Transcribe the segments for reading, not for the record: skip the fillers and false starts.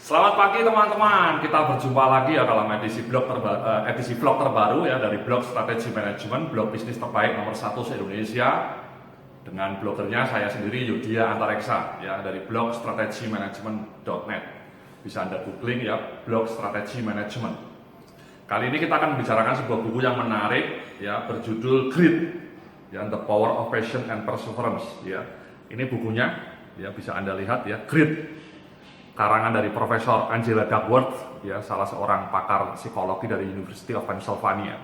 Selamat pagi teman-teman, kita berjumpa lagi ya dalam edisi vlog terbaru ya dari blog Strategi Manajemen, blog bisnis terbaik nomor 1 se-Indonesia. Dengan blogernya saya sendiri Yudhya Antareksa ya dari blog strategimanajemen.net. Bisa Anda googling ya, blog Strategi Manajemen. Kali ini kita akan membicarakan sebuah buku yang menarik ya berjudul Grit ya, The Power of Passion and Perseverance ya. Ini bukunya ya, bisa Anda lihat ya, Grit. Karangan dari Profesor Angela Duckworth, ya, salah seorang pakar psikologi dari University of Pennsylvania.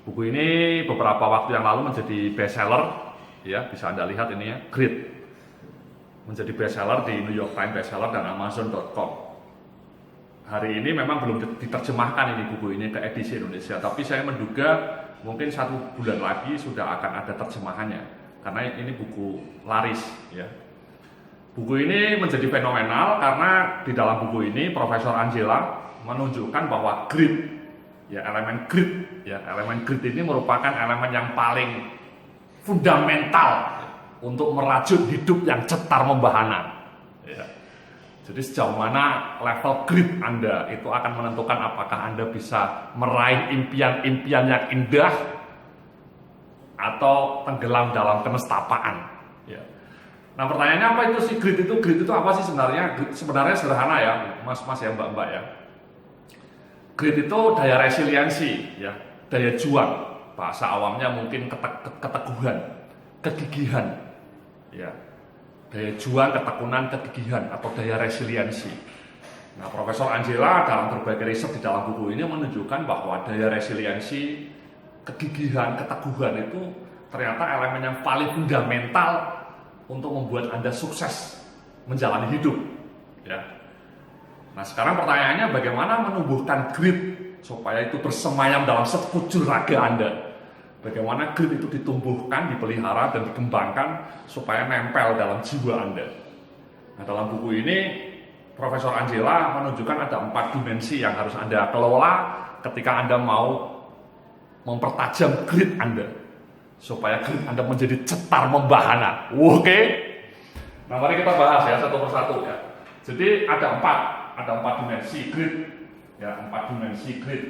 Buku ini beberapa waktu yang lalu menjadi bestseller, ya, bisa Anda lihat ini ya, Grit. Menjadi bestseller di New York Times bestseller dan Amazon.com. Hari ini memang belum diterjemahkan ini buku ini ke edisi Indonesia, tapi saya menduga mungkin 1 bulan lagi sudah akan ada terjemahannya, karena ini buku laris, ya. Buku ini menjadi fenomenal karena di dalam buku ini Profesor Angela menunjukkan bahwa grit, ya, elemen grit ini merupakan elemen yang paling fundamental untuk merajut hidup yang cetar membahana. Ya. Jadi sejauh mana level grit Anda itu akan menentukan apakah Anda bisa meraih impian-impian yang indah atau tenggelam dalam kenestapaan. Ya. Nah, pertanyaannya apa itu sih grit itu? Grit itu apa sih sebenarnya? Sebenarnya sederhana ya, mas-mas ya, mbak-mbak ya. Grit itu daya resiliensi ya, daya juang. Bahasa awamnya mungkin keteguhan, kegigihan. Ya. Daya juang, ketekunan, kegigihan atau daya resiliensi. Nah, Profesor Angela dalam berbagai riset di dalam buku ini menunjukkan bahwa daya resiliensi, kegigihan, keteguhan itu ternyata elemen yang paling fundamental untuk membuat Anda sukses menjalani hidup, ya. Nah, sekarang pertanyaannya bagaimana menumbuhkan grit supaya itu bersemayam dalam sekujur raga Anda. Bagaimana grit itu ditumbuhkan, dipelihara dan dikembangkan supaya nempel dalam jiwa Anda. Nah, dalam buku ini Profesor Angela menunjukkan ada 4 dimensi yang harus Anda kelola ketika Anda mau mempertajam grit Anda, supaya grit Anda menjadi cetar membahana. Oke? Nah, mari kita bahas ya satu persatu ya. Jadi ada 4 dimensi grit. Ya, 4 dimensi grit.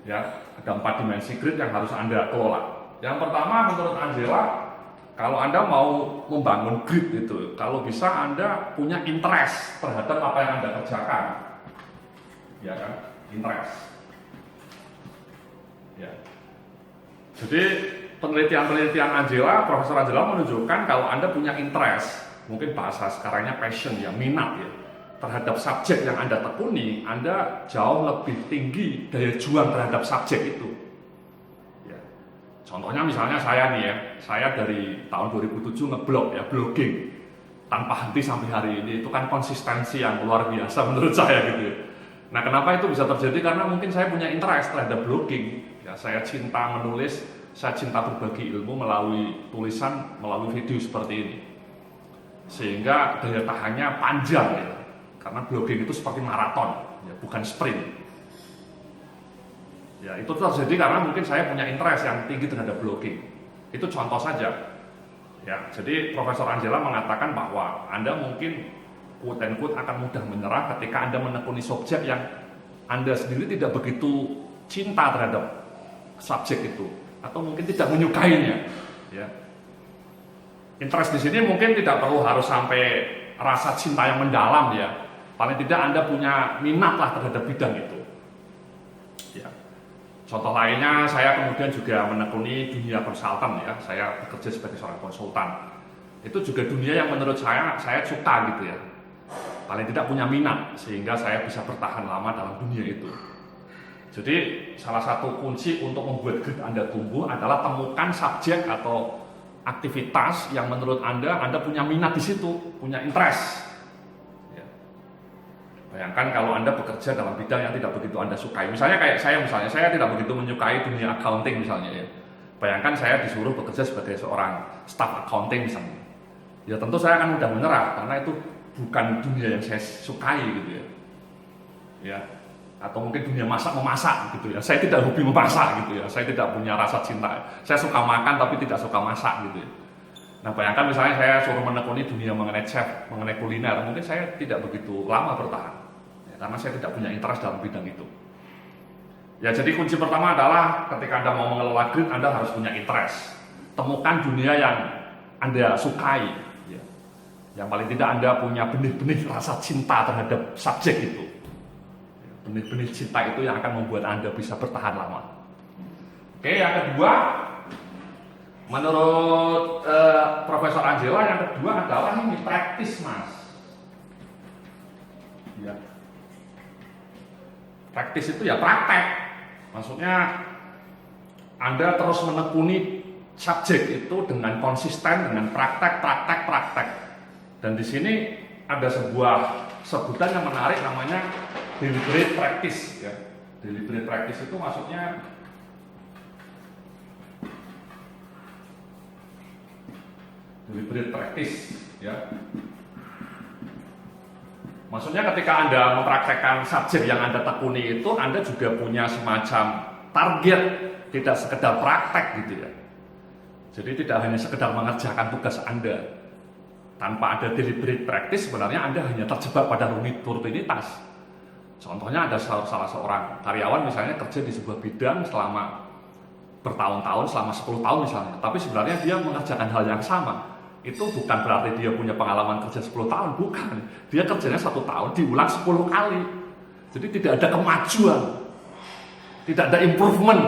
Ya, ada 4 dimensi grit yang harus Anda kelola. Yang pertama menurut Angela, kalau Anda mau membangun grit itu, kalau bisa Anda punya interest terhadap apa yang Anda kerjakan. Ya kan? Interest. Ya. Jadi penelitian Angela, Profesor Angela menunjukkan kalau Anda punya interest, mungkin bahasa sekarangnya passion ya, minat ya, terhadap subjek yang Anda tekuni, Anda jauh lebih tinggi daya juang terhadap subjek itu. Ya. Contohnya misalnya saya nih ya, saya dari tahun 2007 ngeblog ya, blogging tanpa henti sampai hari ini, itu kan konsistensi yang luar biasa menurut saya gitu ya. Nah, kenapa itu bisa terjadi? Karena mungkin saya punya interest terhadap blogging. Ya, saya cinta menulis, saya cinta berbagi ilmu melalui tulisan, melalui video seperti ini. Sehingga daya tahannya panjang ya. Karena blogging itu seperti maraton, ya, bukan sprint. Ya, itu terjadi karena mungkin saya punya interest yang tinggi terhadap blogging. Itu contoh saja. Ya, jadi Profesor Angela mengatakan bahwa Anda mungkin quote-unquote akan mudah menyerah ketika Anda menekuni subjek yang Anda sendiri tidak begitu cinta terhadap subjek itu, atau mungkin tidak menyukainya. Ya. Interest di sini mungkin tidak perlu harus sampai rasa cinta yang mendalam ya. Paling tidak Anda punya minat lah terhadap bidang itu. Ya. Contoh lainnya, saya kemudian juga menekuni dunia konsultan ya. Saya bekerja sebagai seorang konsultan. Itu juga dunia yang menurut saya suka gitu ya. Paling tidak punya minat sehingga saya bisa bertahan lama dalam dunia itu. Jadi salah satu kunci untuk membuat grit Anda tumbuh adalah temukan subjek atau aktivitas yang menurut Anda punya minat di situ, punya interest. Ya. Bayangkan kalau Anda bekerja dalam bidang yang tidak begitu Anda sukai. Misalnya kayak saya tidak begitu menyukai dunia accounting misalnya ya. Bayangkan saya disuruh bekerja sebagai seorang staff accounting misalnya. Ya tentu saya akan mudah menyerah karena itu bukan dunia yang saya sukai gitu ya. Ya. Atau mungkin dunia memasak gitu ya. Saya tidak hobi memasak gitu ya. Saya tidak punya rasa cinta. Saya suka makan tapi tidak suka masak gitu ya. Nah, bayangkan misalnya saya suruh menekuni dunia mengenai chef, mengenai kuliner, mungkin saya tidak begitu lama bertahan, ya, karena saya tidak punya interest dalam bidang itu. Ya, jadi kunci pertama adalah ketika Anda mau mengelola grid, Anda harus punya interest. Temukan dunia yang Anda sukai. Ya. Yang paling tidak Anda punya benih-benih rasa cinta terhadap subjek itu. Ya, benih-benih cinta itu yang akan membuat Anda bisa bertahan lama. Oke, yang kedua, menurut Profesor Angela, yang kedua adalah ini praktis, Mas. Ya. Praktis itu ya praktek. Maksudnya Anda terus menekuni subjek itu dengan konsisten, dengan praktek. Dan di sini ada sebuah sebutan yang menarik namanya deliberate practice. Ya. Deliberate practice itu maksudnya deliberate practice, ya. Maksudnya ketika Anda mempraktekkan subjek yang Anda tekuni itu, Anda juga punya semacam target, tidak sekedar praktek gitu ya. Jadi tidak hanya sekedar mengerjakan tugas Anda. Tanpa ada deliberate practice, sebenarnya Anda hanya terjebak pada rutinitas. Contohnya ada salah seorang karyawan misalnya kerja di sebuah bidang selama bertahun-tahun, selama 10 tahun misalnya. Tapi sebenarnya dia mengerjakan hal yang sama. Itu bukan berarti dia punya pengalaman kerja 10 tahun, bukan. Dia kerjanya 1 tahun diulang 10 kali. Jadi tidak ada kemajuan, tidak ada improvement,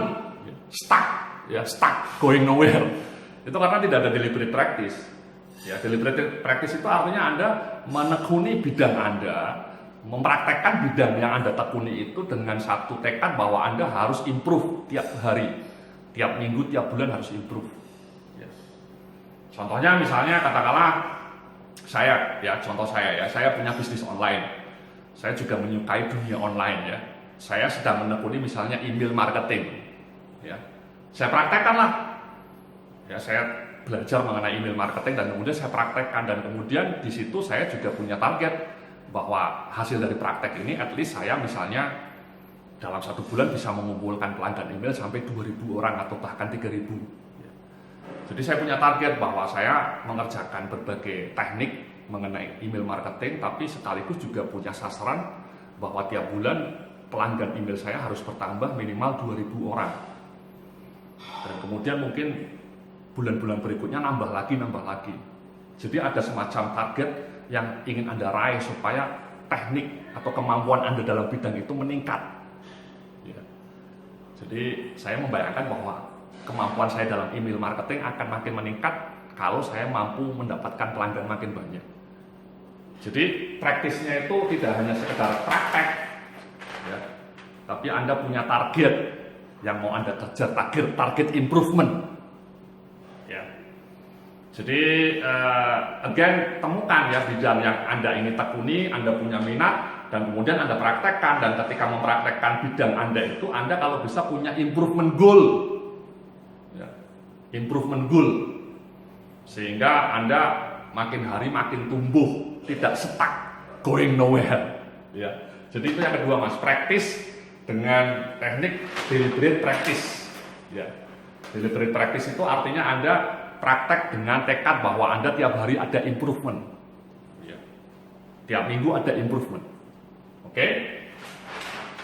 stuck, going nowhere. Itu karena tidak ada deliberate practice. Ya, deliberate practice itu artinya Anda menekuni bidang Anda, mempraktekkan bidang yang Anda tekuni itu dengan satu tekad bahwa Anda harus improve tiap hari, tiap minggu, tiap bulan harus improve. Contohnya misalnya katakanlah contoh saya punya bisnis online. Saya juga menyukai dunia online ya. Saya sedang menekuni misalnya email marketing. Ya. Saya praktekkan lah. Ya, saya belajar mengenai email marketing dan kemudian saya praktekkan dan kemudian di situ saya juga punya target bahwa hasil dari praktek ini at least saya misalnya dalam 1 bulan bisa mengumpulkan pelanggan email sampai 2.000 orang atau bahkan 3.000. Jadi saya punya target bahwa saya mengerjakan berbagai teknik mengenai email marketing, tapi sekaligus juga punya sasaran bahwa tiap bulan pelanggan email saya harus bertambah minimal 2.000 orang. Dan kemudian mungkin bulan-bulan berikutnya nambah lagi. Jadi ada semacam target yang ingin Anda raih supaya teknik atau kemampuan Anda dalam bidang itu meningkat. Ya. Jadi saya membayangkan bahwa kemampuan saya dalam email marketing akan makin meningkat kalau saya mampu mendapatkan pelanggan makin banyak. Jadi praktisnya itu tidak hanya sekedar praktek, ya, tapi Anda punya target yang mau Anda kejar, target improvement. Ya. Jadi again, temukan ya bidang yang Anda ingin tekuni, Anda punya minat, dan kemudian Anda praktekkan. Dan ketika mempraktekkan bidang Anda itu, Anda kalau bisa punya improvement goal. Improvement goal, sehingga Anda makin hari makin tumbuh, tidak stuck, going nowhere. Ya. Jadi itu yang kedua, Mas, practice dengan teknik deliberate practice. Ya. Deliberate practice itu artinya Anda praktek dengan tekad bahwa Anda tiap hari ada improvement. Ya. Tiap minggu ada improvement. Oke?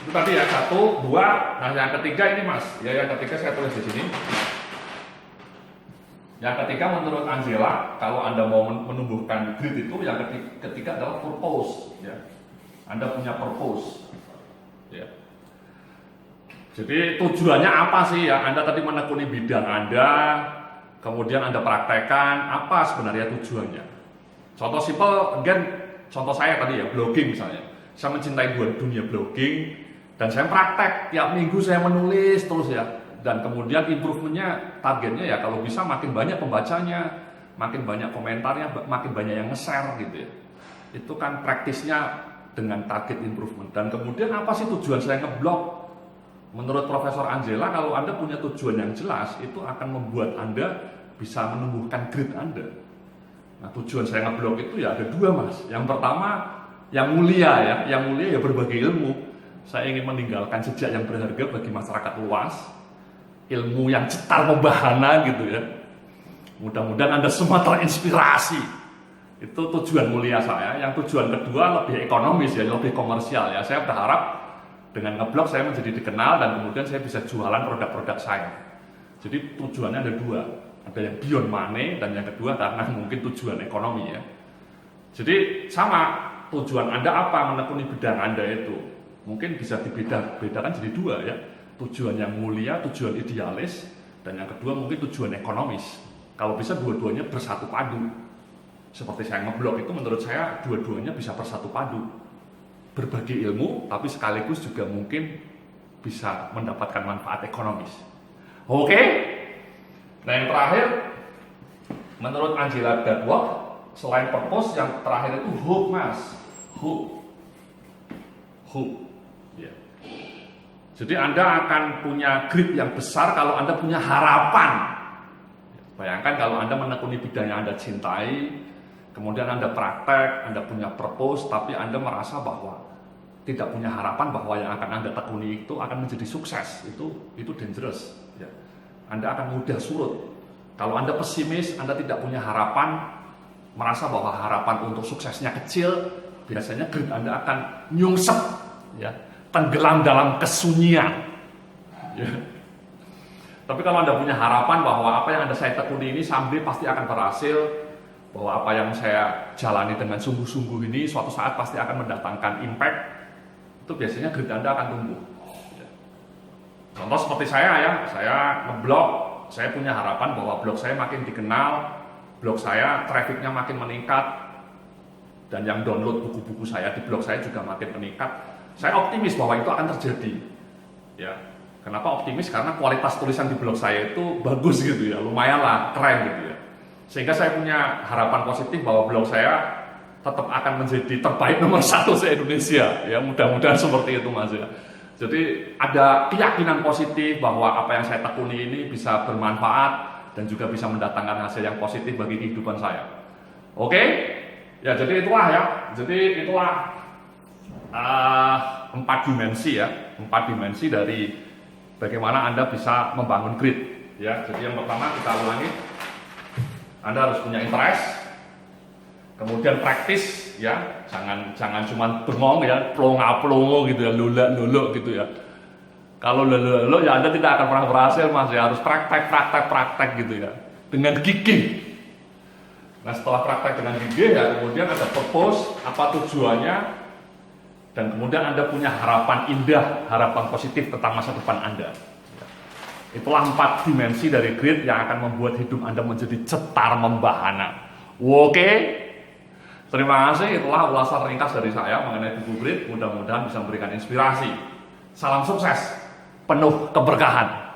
Itu tadi ya 1, 2. Nah, yang ketiga ini, Mas. Ya, yang ketiga saya tulis di sini. Yang ketiga menurut Angela, kalau Anda mau menumbuhkan grid itu, yang ketiga adalah purpose. Ya. Anda punya purpose. Ya. Jadi tujuannya apa sih ya? Anda tadi menekuni bidang Anda, kemudian Anda praktekkan, apa sebenarnya tujuannya? Contoh simpel, contoh saya tadi ya, blogging misalnya. Saya mencintai dunia blogging, dan saya praktek, tiap minggu saya menulis terus ya. Dan kemudian improvementnya, targetnya ya kalau bisa makin banyak pembacanya, makin banyak komentarnya, makin banyak yang nge-share gitu ya. Itu kan praktisnya dengan target improvement. Dan kemudian apa sih tujuan saya ngeblog? Menurut Profesor Angela, kalau Anda punya tujuan yang jelas, itu akan membuat Anda bisa menumbuhkan grid Anda. Nah, tujuan saya ngeblog itu ya ada 2, Mas. Yang pertama, yang mulia ya berbagi ilmu. Saya ingin meninggalkan jejak yang berharga bagi masyarakat luas. Ilmu yang cetar membahana gitu ya. Mudah-mudahan Anda semua terinspirasi. Itu tujuan mulia saya. Yang tujuan kedua lebih ekonomis ya, lebih komersial ya. Saya berharap dengan ngeblog saya menjadi dikenal dan kemudian saya bisa jualan produk-produk saya. Jadi tujuannya ada dua. Ada yang beyond money dan yang kedua karena mungkin tujuan ekonomi ya. Jadi sama, tujuan Anda apa menekuni bidang Anda itu. Mungkin bisa dibedakan jadi dua ya. Tujuan yang mulia, tujuan idealis, dan yang kedua mungkin tujuan ekonomis. Kalau bisa dua-duanya bersatu padu. Seperti saya ngeblog itu menurut saya dua-duanya bisa bersatu padu. Berbagi ilmu tapi sekaligus juga mungkin bisa mendapatkan manfaat ekonomis. Oke? Nah yang terakhir, menurut Angela Duckworth, selain purpose yang terakhir itu hope mas. Hope. Ya. Jadi Anda akan punya grip yang besar kalau Anda punya harapan. Bayangkan kalau Anda menekuni bidang yang Anda cintai, kemudian Anda praktek, Anda punya purpose, tapi Anda merasa bahwa tidak punya harapan bahwa yang akan Anda tekuni itu akan menjadi sukses. Itu dangerous. Ya. Anda akan mudah surut. Kalau Anda pesimis, Anda tidak punya harapan, merasa bahwa harapan untuk suksesnya kecil, biasanya grip Anda akan nyungsep, ya, tenggelam dalam kesunyian. Ya. Tapi kalau Anda punya harapan bahwa apa yang saya tekuni ini someday pasti akan berhasil, bahwa apa yang saya jalani dengan sungguh-sungguh ini suatu saat pasti akan mendatangkan impact, itu biasanya grip Anda akan tumbuh. Ya. Contoh seperti saya ya, saya ngeblog, saya punya harapan bahwa blog saya makin dikenal, blog saya trafficnya makin meningkat, dan yang download buku-buku saya di blog saya juga makin meningkat. Saya optimis bahwa itu akan terjadi. Ya, kenapa optimis? Karena kualitas tulisan di blog saya itu bagus gitu ya, lumayan lah, keren gitu ya. Sehingga saya punya harapan positif bahwa blog saya tetap akan menjadi terbaik nomor 1 se-Indonesia. Ya, mudah-mudahan seperti itu mas ya. Jadi ada keyakinan positif bahwa apa yang saya tekuni ini bisa bermanfaat dan juga bisa mendatangkan hasil yang positif bagi kehidupan saya. Oke? Ya jadi itulah ya. Jadi itulah 4 dimensi ya. 4 dimensi dari bagaimana Anda bisa membangun grid. Ya, jadi yang pertama kita ulangi. Anda harus punya interest. Kemudian praktis ya, jangan cuma bengong ya, plongo gitu ya, lolo gitu ya. Kalau lolo ya Anda tidak akan pernah berhasil mas ya, harus praktek gitu ya, dengan gigih. Nah setelah praktek dengan gigih ya, kemudian ada purpose, apa tujuannya, dan kemudian Anda punya harapan indah, harapan positif tentang masa depan Anda. Itulah 4 dimensi dari grid yang akan membuat hidup Anda menjadi cetar membahana. Oke? Terima kasih, itulah ulasan ringkas dari saya mengenai buku grid. Mudah-mudahan bisa memberikan inspirasi. Salam sukses, penuh keberkahan.